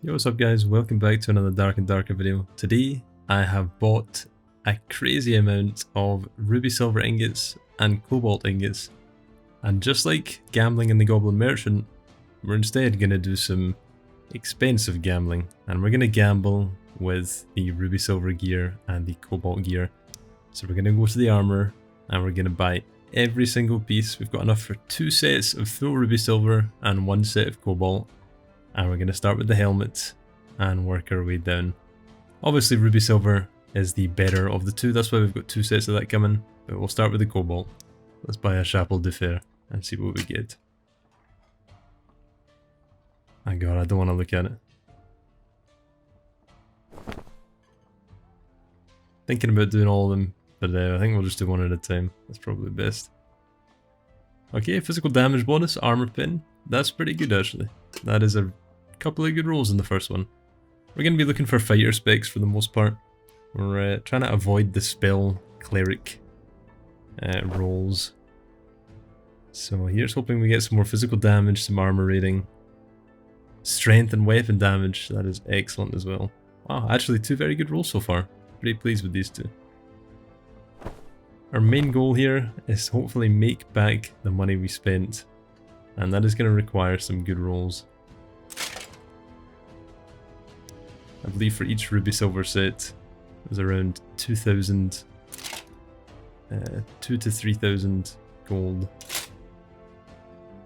Yo, what's up guys, welcome back to another Dark and Darker video. Today I have bought a crazy amount of ruby silver ingots and cobalt ingots, and just like gambling in the Goblin Merchant, we're instead going to do some expensive gambling, and we're going to gamble with the ruby silver gear and the cobalt gear. So we're going to go to the Armourer and we're going to buy every single piece. We've got enough for 2 sets of full ruby silver and 1 set of cobalt. And we're going to start with the helmet and work our way down. Obviously ruby silver is the better of the two, that's why we've got 2 sets of that coming, but we'll start with the cobalt. Let's buy a Chapel de Fer and see what we get. My god, I don't want to look at it. Thinking about doing all of them, but I think we'll just do one at a time. That's probably best. Okay, physical damage bonus, armor pin. That's pretty good actually. That is a couple of good rolls in the first one. We're going to be looking for fighter specs for the most part. We're trying to avoid the spell cleric rolls. So here's hoping we get some more physical damage, some armor rating. Strength and weapon damage, that is excellent as well. Wow, actually 2 very good rolls so far. Pretty pleased with these 2. Our main goal here is to hopefully make back the money we spent, and that is going to require some good rolls. I believe for each ruby silver set it was around 2,000, 2 to 3,000 gold.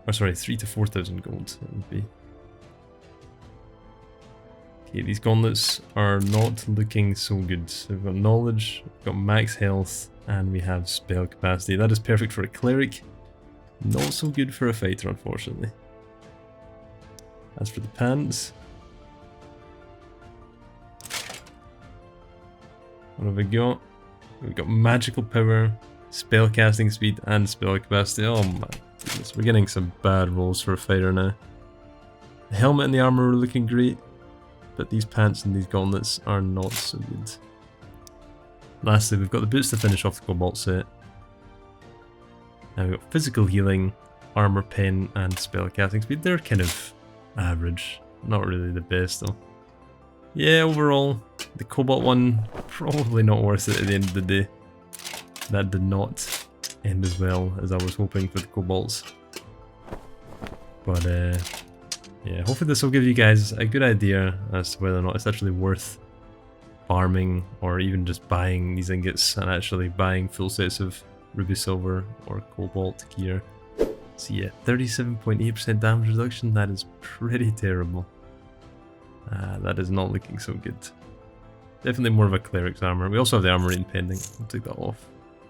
Or sorry, 3 to 4,000 gold it would be. Okay, these gauntlets are not looking so good. So we've got knowledge, we've got max health, and we have spell capacity. That is perfect for a cleric. Not so good for a fighter, unfortunately. As for the pants, what have we got? We've got magical power, spell casting speed, and spell capacity. Oh my goodness, we're getting some bad rolls for a fighter now. The helmet and the armor are looking great, but these pants and these gauntlets are not so good. Lastly, we've got the boots to finish off the cobalt set. Now we've got physical healing, armor pen, and spell casting speed. They're kind of average, not really the best though. Yeah, overall, the cobalt one, probably not worth it at the end of the day. That did not end as well as I was hoping for the cobalts. But yeah, hopefully this will give you guys a good idea as to whether or not it's actually worth farming or even just buying these ingots and actually buying full sets of ruby silver or cobalt gear. So yeah, 37.8% damage reduction, that is pretty terrible. That is not looking so good. Definitely more of a cleric's armor. We also have the armor rating pending, we'll take that off.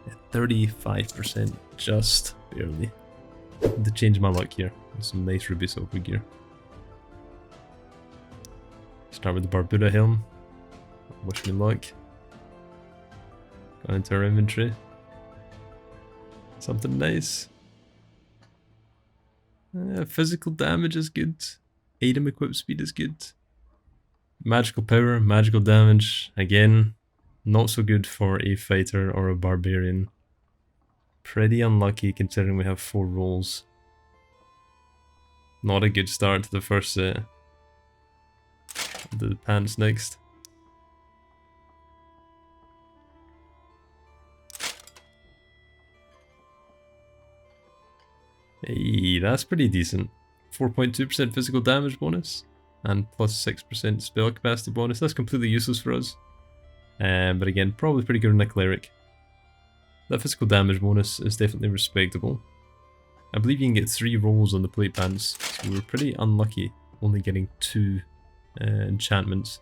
Yeah, 35%, just barely. To change my luck here with some nice ruby silver gear. Start with the Barbuda helm. Wish me luck. Go into our inventory. Something nice. Physical damage is good. Item equip speed is good. Magical power, magical damage, again, not so good for a fighter or a barbarian. Pretty unlucky considering we have 4 rolls. Not a good start to the first set. I'll do the pants next. Hey, that's pretty decent. 4.2% physical damage bonus and plus 6% spell capacity bonus. That's completely useless for us. But again, probably pretty good in a cleric. That physical damage bonus is definitely respectable. I believe you can get 3 rolls on the plate pants, so we were pretty unlucky only getting 2 enchantments.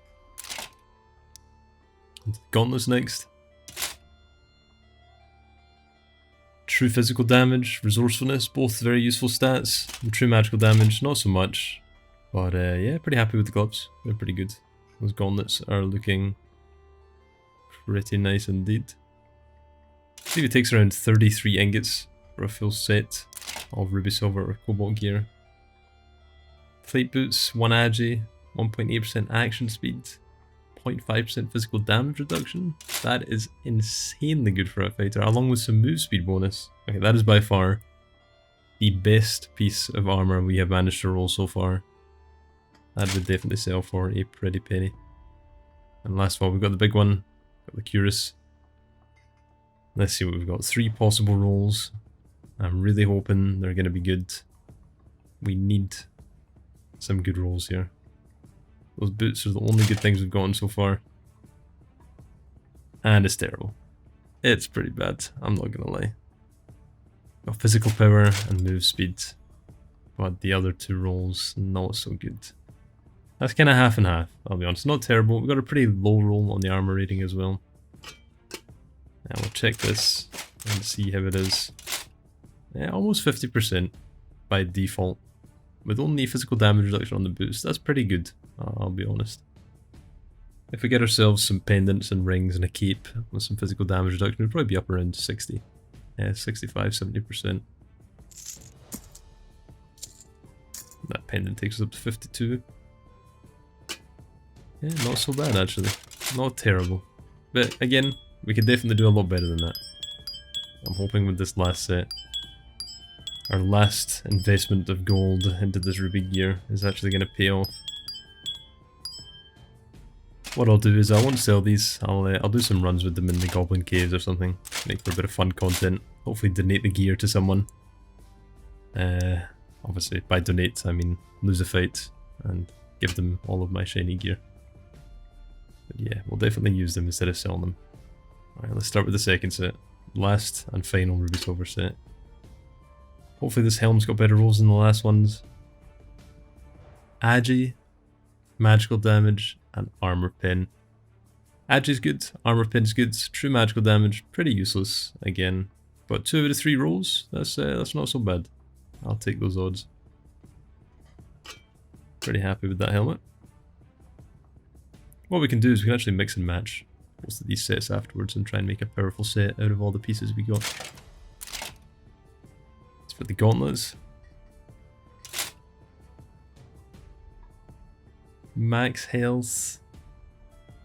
Gauntlets next. True physical damage, resourcefulness, both very useful stats. And true magical damage, not so much. But yeah, pretty happy with the gloves. They're pretty good. Those gauntlets are looking pretty nice indeed. I believe it takes around 33 ingots for a full set of ruby silver or cobalt gear. Plate boots, 1 agi, 1.8% action speed, 0.5% physical damage reduction. That is insanely good for a fighter, along with some move speed bonus. Okay, that is by far the best piece of armor we have managed to roll so far. That would definitely sell for a pretty penny. And last of all, we've got the big one, got the Curious. Let's see what we've got. 3 possible rolls. I'm really hoping they're going to be good. We need some good rolls here. Those boots are the only good things we've gotten so far. And it's terrible. It's pretty bad, I'm not going to lie. Got physical power and move speed. But the other 2 rolls, not so good. That's kind of half and half, I'll be honest. Not terrible. We've got a pretty low roll on the armor rating as well. Now we'll check this and see how it is. Yeah, almost 50% by default. With only physical damage reduction on the boots, that's pretty good, I'll be honest. If we get ourselves some pendants and rings and a cape with some physical damage reduction, we'd probably be up around 60. Yeah, 65, 70%. That pendant takes us up to 52. Yeah, not so bad actually. Not terrible. But again, we could definitely do a lot better than that. I'm hoping with this last set, our last investment of gold into this ruby gear is actually going to pay off. What I'll do is I won't sell these. I'll do some runs with them in the goblin caves or something. Make for a bit of fun content. Hopefully donate the gear to someone. Obviously by donate I mean lose a fight and give them all of my shiny gear. But yeah, we'll definitely use them instead of selling them. Alright, let's start with the second set. Last and final ruby silver set. Hopefully this helm's got better rolls than the last ones. Agi, magical damage, and armor pin. Agi's good, armor pin's good, true magical damage, pretty useless again. But 2 out of 3 rolls, that's not so bad. I'll take those odds. Pretty happy with that helmet. What we can do is we can actually mix and match most of these sets afterwards and try and make a powerful set out of all the pieces we got. As for the gauntlets, max health,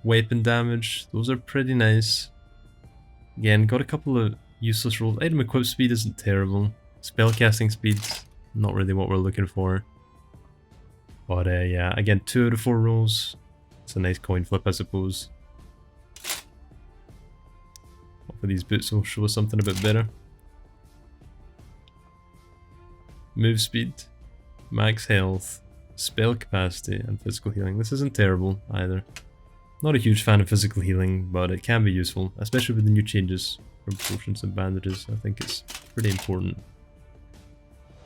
weapon damage, those are pretty nice. Again, got a couple of useless rolls. Item equip speed isn't terrible. Spellcasting speed, not really what we're looking for. But yeah, again, 2 out of 4 rolls. It's a nice coin flip, I suppose. Hopefully these boots will show us something a bit better. Move speed, max health, spell capacity, and physical healing. This isn't terrible either. Not a huge fan of physical healing, but it can be useful, especially with the new changes from potions and bandages. I think it's pretty important.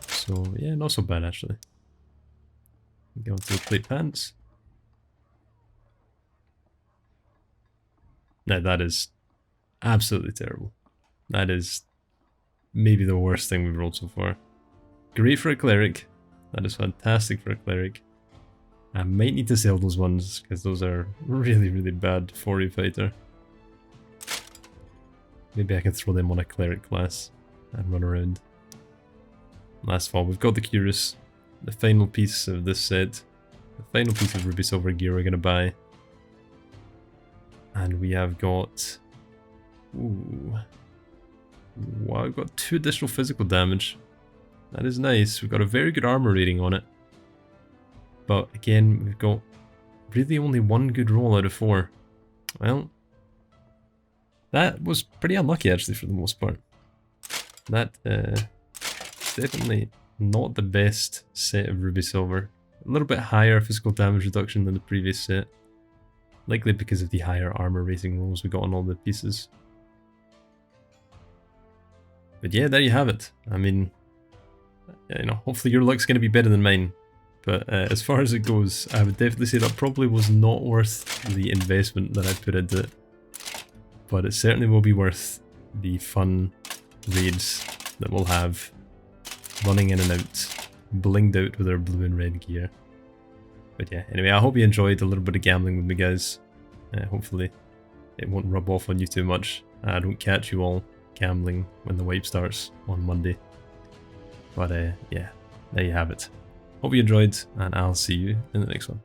So yeah, not so bad actually. Go into the plate pants. Now that is absolutely terrible. That is maybe the worst thing we've rolled so far. Great for a cleric. That is fantastic for a cleric. I might need to sell those ones because those are really, really bad for a fighter. Maybe I can throw them on a cleric class and run around. Last of all, we've got the Curious, the final piece of this set, the final piece of ruby silver gear we're going to buy. And we have got... ooh. Wow, we've got 2 additional physical damage. That is nice. We've got a very good armor rating on it. But again, we've got really only 1 good roll out of 4. Well, that was pretty unlucky actually for the most part. That definitely not the best set of ruby silver. A little bit higher physical damage reduction than the previous set. Likely because of the higher armor rating rolls we got on all the pieces. But yeah, there you have it. I mean, you know, hopefully your luck's going to be better than mine. But as far as it goes, I would definitely say that probably was not worth the investment that I put into it. But it certainly will be worth the fun raids that we'll have running in and out, blinged out with our blue and red gear. But yeah, anyway, I hope you enjoyed a little bit of gambling with me, guys. Hopefully it won't rub off on you too much. I don't catch you all gambling when the wipe starts on Monday. But yeah, there you have it. Hope you enjoyed, and I'll see you in the next one.